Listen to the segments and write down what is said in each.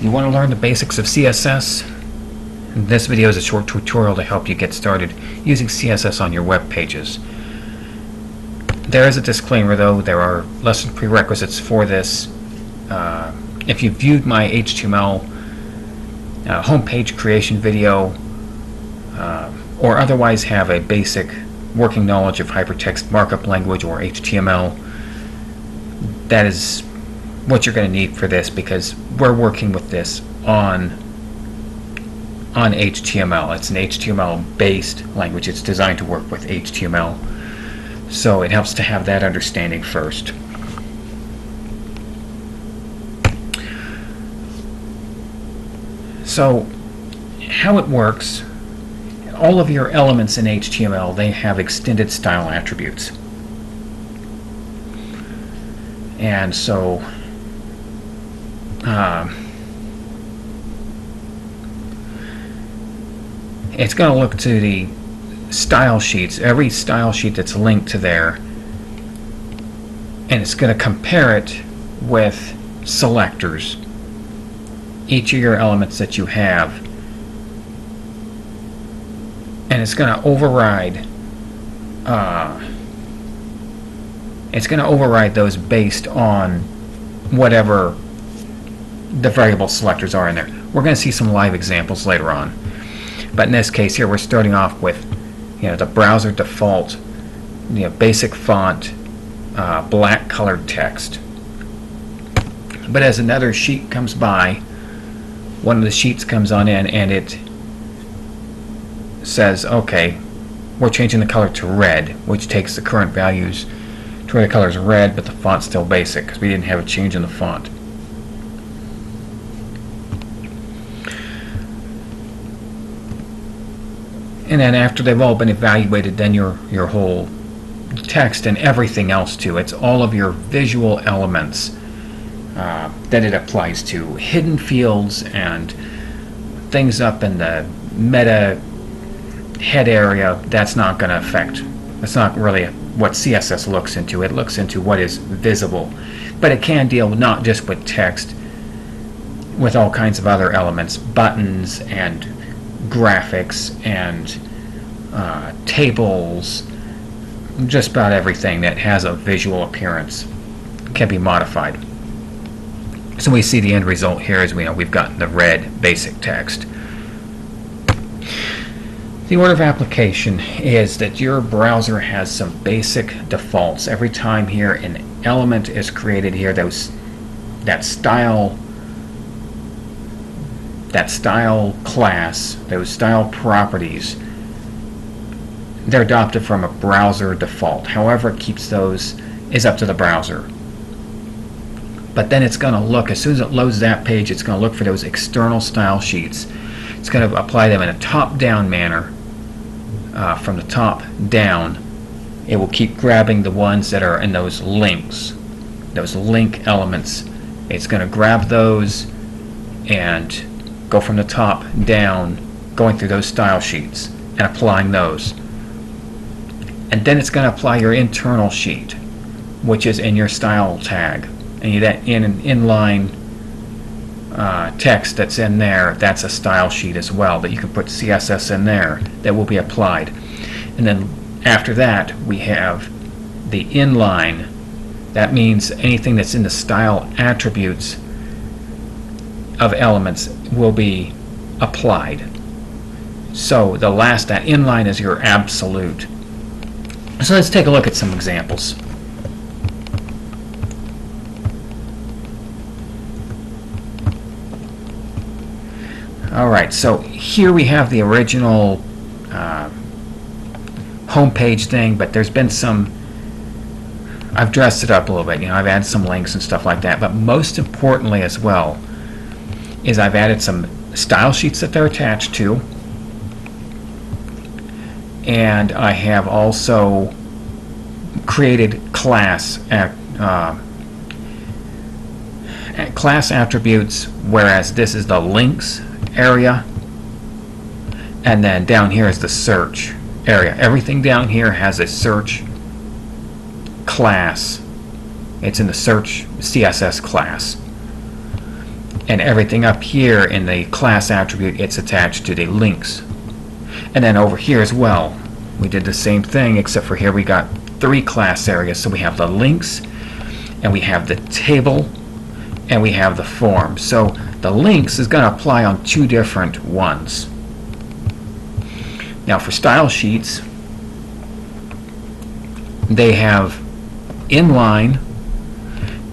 You want to learn the basics of CSS? This video is a short tutorial to help you get started using CSS on your web pages. There is a disclaimer though, there are lesson prerequisites for this. If you viewed my HTML homepage creation video or otherwise have a basic working knowledge of hypertext markup language or HTML, that is what you're going to need for this, because we're working with this on HTML. It's an HTML based language. It's designed to work with HTML, so it helps to have that understanding first. So how it works, all of your elements in HTML, they have extended style attributes. And so it's going to look to the style sheets, every style sheet that's linked to there, and it's going to compare it with selectors, each of your elements that you have, and it's going to override those based on whatever the variable selectors are in there. We're going to see some live examples later on, but in this case here we're starting off with the browser default basic font, black colored text. But as another sheet comes by, one of the sheets comes on in and it says, okay, we're changing the color to red, which takes the current values to where the color is red but the font's still basic because we didn't have a change in the font. And then after they've all been evaluated, then your whole text and everything else too, it's all of your visual elements that it applies to. Hidden fields and things up in the meta head area, that's not going to affect, that's not really what CSS looks into. It looks into what is visible, but it can deal not just with text, with all kinds of other elements, buttons and graphics and tables. Just about everything that has a visual appearance can be modified. So we see the end result here is we've got the red basic text. The order of application is that your browser has some basic defaults. Every time here an element is created here, that style class, those style properties, they're adopted from a browser default. However it keeps those is up to the browser. But then it's going to look, as soon as it loads that page, it's going to look for those external style sheets. It's going to apply them in a top-down manner. From the top down, it will keep grabbing the ones that are in those links, those link elements. It's going to grab those and go from the top down, going through those style sheets and applying those. And then it's going to apply your internal sheet, which is in your style tag. And that in an inline text that's in there, that's a style sheet as well, that you can put CSS in there that will be applied. And then after that we have the inline. That means anything that's in the style attributes of elements will be applied. So the last, that inline, is your absolute. So let's take a look at some examples. Alright, so here we have the original homepage thing, but there's been some, I've dressed it up a little bit, I've added some links and stuff like that, but most importantly as well is I've added some style sheets that they're attached to, and I have also created class attributes, whereas this is the links area, and then down here is the search area. Everything down here has a search class. It's in the search CSS class. And everything up here in the class attribute, it's attached to the links. And then over here as well, we did the same thing, except for here we got 3 class areas. So we have the links, and we have the table, and we have the form. So the links is going to apply on 2 different ones. Now for style sheets, they have inline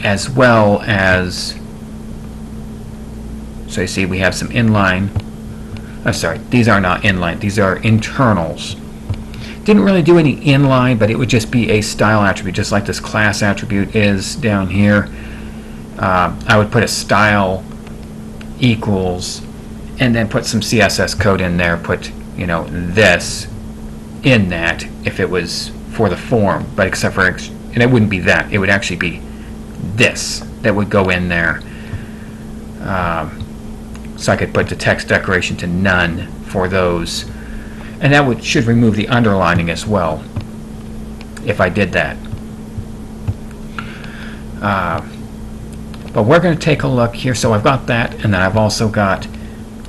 as well as, so you see we have some inline. I'm sorry, these are not inline, these are internals. Didn't really do any inline, but it would just be a style attribute, just like this class attribute is down here. I would put a style equals, and then put some CSS code in there, put, you know, this in that if it was for the form, but except for, and it wouldn't be that, it would actually be this that would go in there. So I could put the text decoration to none for those, and that should remove the underlining as well if I did that. But we're going to take a look here. So I've got that, and then I've also got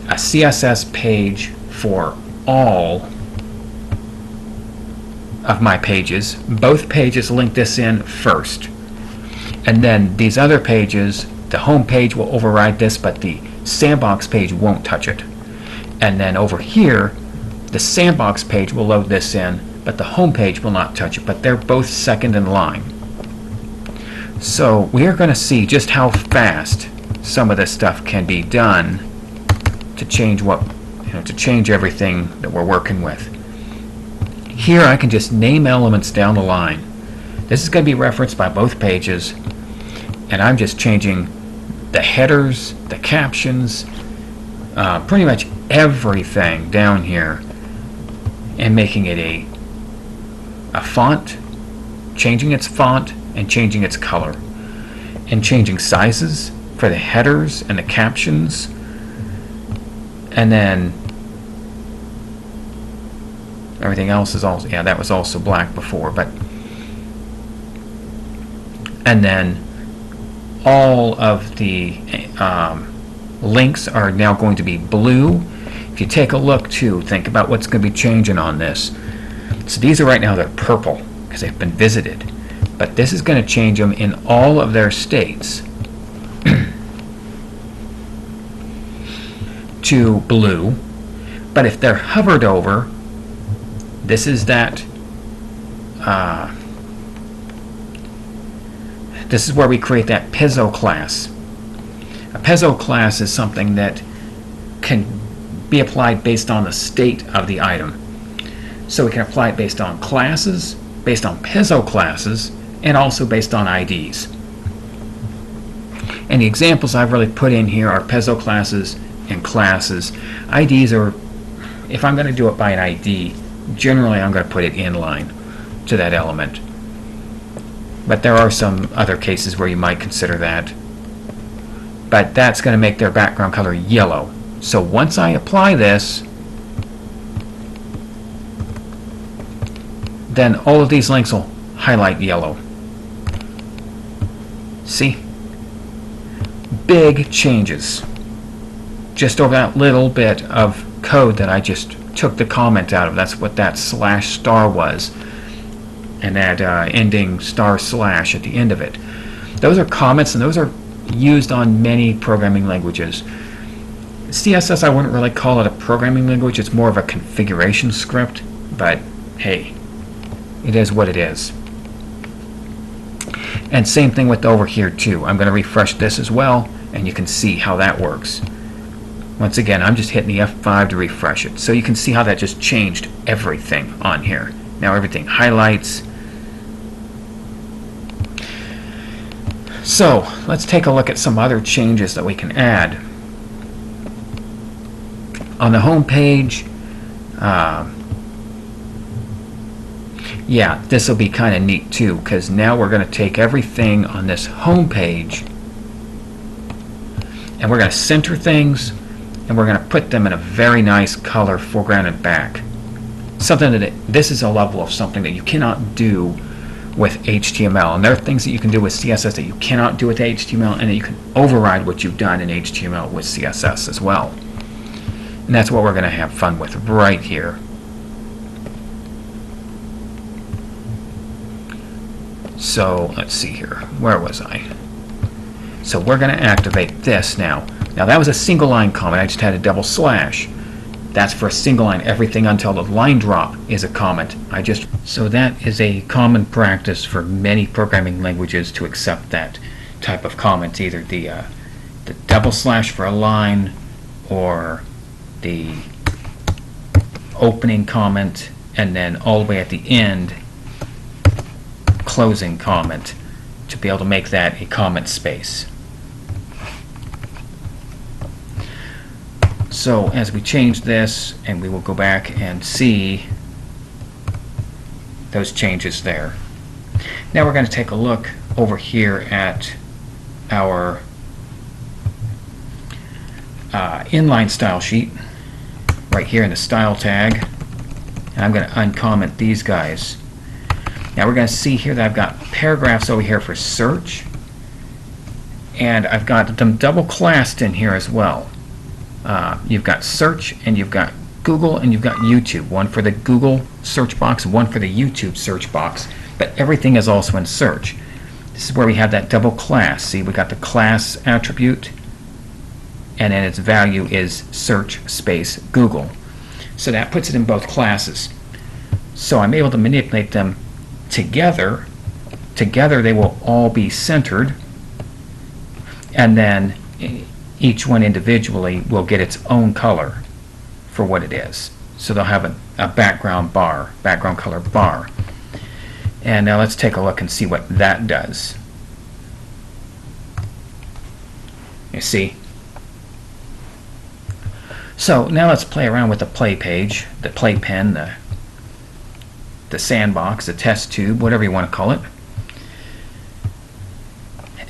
a CSS page for all of my pages. Both pages link this in first, and then these other pages, the home page will override this, but the sandbox page won't touch it. And then over here, the sandbox page will load this in, but the home page will not touch it, but they're both second in line. So we are going to see just how fast some of this stuff can be done to change to change everything that we're working with. Here I can just name elements down the line. This is going to be referenced by both pages, and I'm just changing the headers, the captions, pretty much everything down here, and making it a font, changing its font and changing its color, and changing sizes for the headers and the captions. And then everything else is also, yeah, that was also black before, but, and then all of the links are now going to be blue. If you take a look too, think about what's going to be changing on this. So these are right now, they're purple because they've been visited, but this is going to change them in all of their states to blue. But if they're hovered over, this is that this is where we create that piezo class. A piezo class is something that can be applied based on the state of the item. So we can apply it based on classes, based on piezo classes, and also based on IDs. And the examples I've really put in here are piezo classes and classes. IDs are, if I'm going to do it by an ID, generally I'm going to put it inline to that element. But there are some other cases where you might consider that. But that's going to make their background color yellow. So once I apply this, then all of these links will highlight yellow. See? Big changes. Just over that little bit of code that I just took the comment out of. That's what that /* was. And that ending */ at the end of it. Those are comments, and those are used on many programming languages. CSS, I wouldn't really call it a programming language. It's more of a configuration script, but hey, it is what it is. And same thing with over here too. I'm going to refresh this as well, and you can see how that works. Once again, I'm just hitting the F5 to refresh it. So you can see how that just changed everything on here. Now everything highlights. So let's take a look at some other changes that we can add. On the home page, yeah, this will be kind of neat too, because now we're going to take everything on this home page and we're going to center things, and we're going to put them in a very nice color, foreground and back. Something that this is a level of something that you cannot do with HTML. And there are things that you can do with CSS that you cannot do with HTML, and that you can override what you've done in HTML with CSS as well. And that's what we're going to have fun with right here. So let's see here. Where was I? So we're going to activate this now. Now that was a single line comment. I just had a double slash. That's for a single line. Everything until the line drop is a comment. So that is a common practice for many programming languages to accept that type of comment, either the double slash for a line or the opening comment and then all the way at the end closing comment, to be able to make that a comment space. So as we change this, and we will go back and see those changes there. Now we're going to take a look over here at our inline style sheet right here in the style tag, and I'm going to uncomment these guys. Now we're going to see here that I've got paragraphs over here for search, and I've got them double classed in here as well. You've got search, and you've got Google, and you've got YouTube. One for the Google search box, one for the YouTube search box, but everything is also in search. This is where we have that double class. See, we got the class attribute, and then its value is search space Google. So that puts it in both classes. So I'm able to manipulate them together. Together they will all be centered, and then each one individually will get its own color for what it is. So they'll have a background color bar. And now let's take a look and see what that does. You see? So now let's play around with the play page, the playpen, the sandbox, the test tube, whatever you want to call it.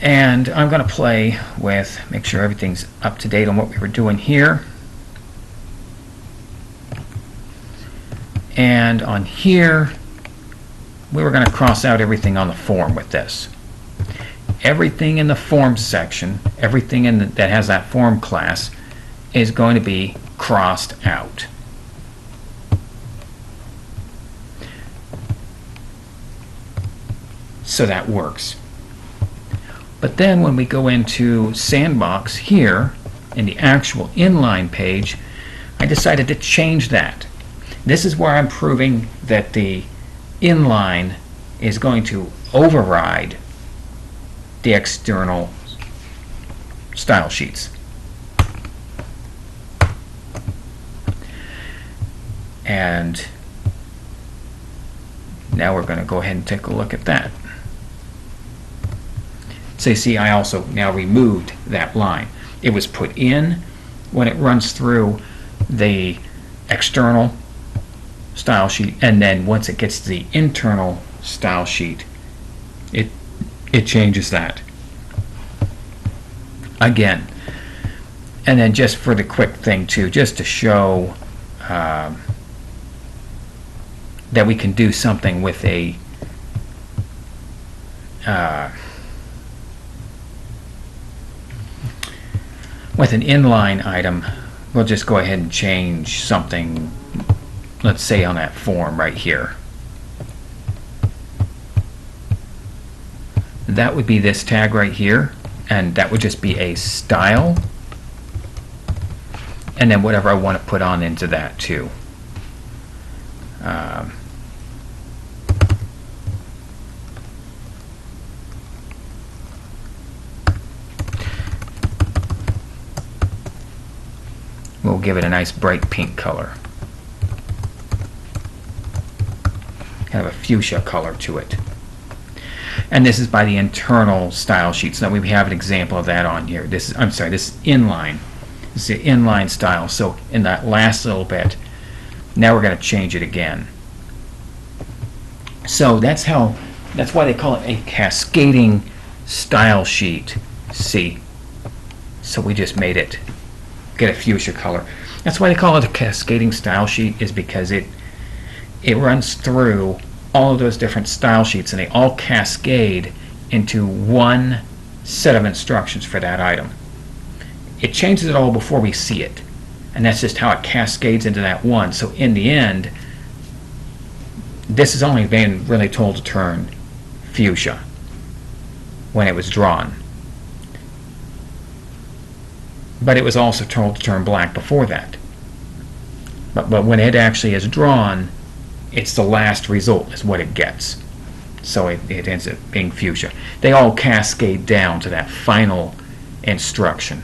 And I'm going to play with, make sure everything's up to date on what we were doing here. And on here, we were going to cross out everything on the form with this. Everything in the form section, everything that has that form class is going to be crossed out. So that works. But then when we go into Sandbox here, in the actual inline page, I decided to change that. This is where I'm proving that the inline is going to override the external style sheets. And now we're going to go ahead and take a look at that. So you see, I also now removed that line. It was put in when it runs through the external style sheet, and then once it gets to the internal style sheet, it changes that again. And then just for the quick thing too, just to show that we can do something with a with an inline item, we'll just go ahead and change something, let's say on that form right here. That would be this tag right here, and that would just be a style, and then whatever I want to put on into that too. We'll give it a nice bright pink color. Kind of a fuchsia color to it. And this is by the internal style sheet. So we have an example of that on here. This is, I'm sorry, this is inline. This is the inline style. So in that last little bit, now we're going to change it again. So that's why they call it a cascading style sheet. See? So we just made it get a fuchsia color. That's why they call it a cascading style sheet, is because it runs through all of those different style sheets, and they all cascade into one set of instructions for that item. It changes it all before we see it, and that's just how it cascades into that one. So in the end, this is only being really told to turn fuchsia when it was drawn. But it was also told to turn black before that. But when it actually is drawn, it's the last result is what it gets. So it ends up being fuchsia. They all cascade down to that final instruction.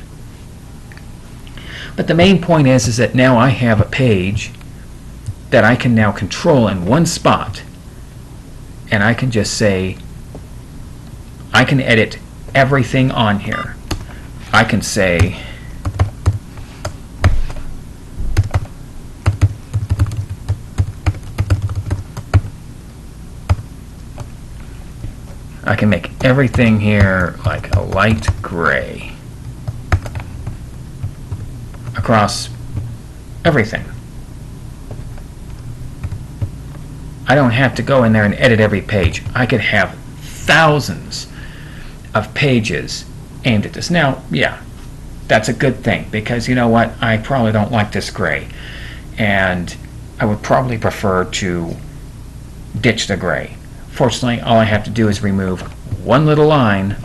But the main point is that now I have a page that I can now control in one spot, and I can just say, I can edit everything on here. I can say, I can make everything here like a light gray across everything. I don't have to go in there and edit every page. I could have thousands of pages aimed at this. Now, yeah, that's a good thing, because you know what? I probably don't like this gray, and I would probably prefer to ditch the gray. Fortunately, all I have to do is remove one little line.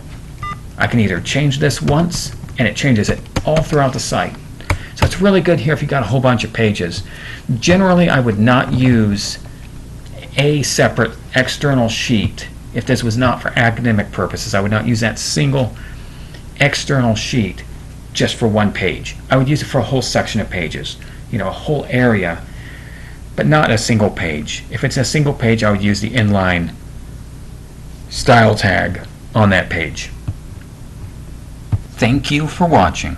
I can either change this once, and it changes it all throughout the site. So it's really good here if you've got a whole bunch of pages. Generally, I would not use a separate external sheet. If this was not for academic purposes, I would not use that single external sheet just for one page. I would use it for a whole section of pages, a whole area, but not a single page. If it's a single page, I would use the inline style tag on that page. Thank you for watching.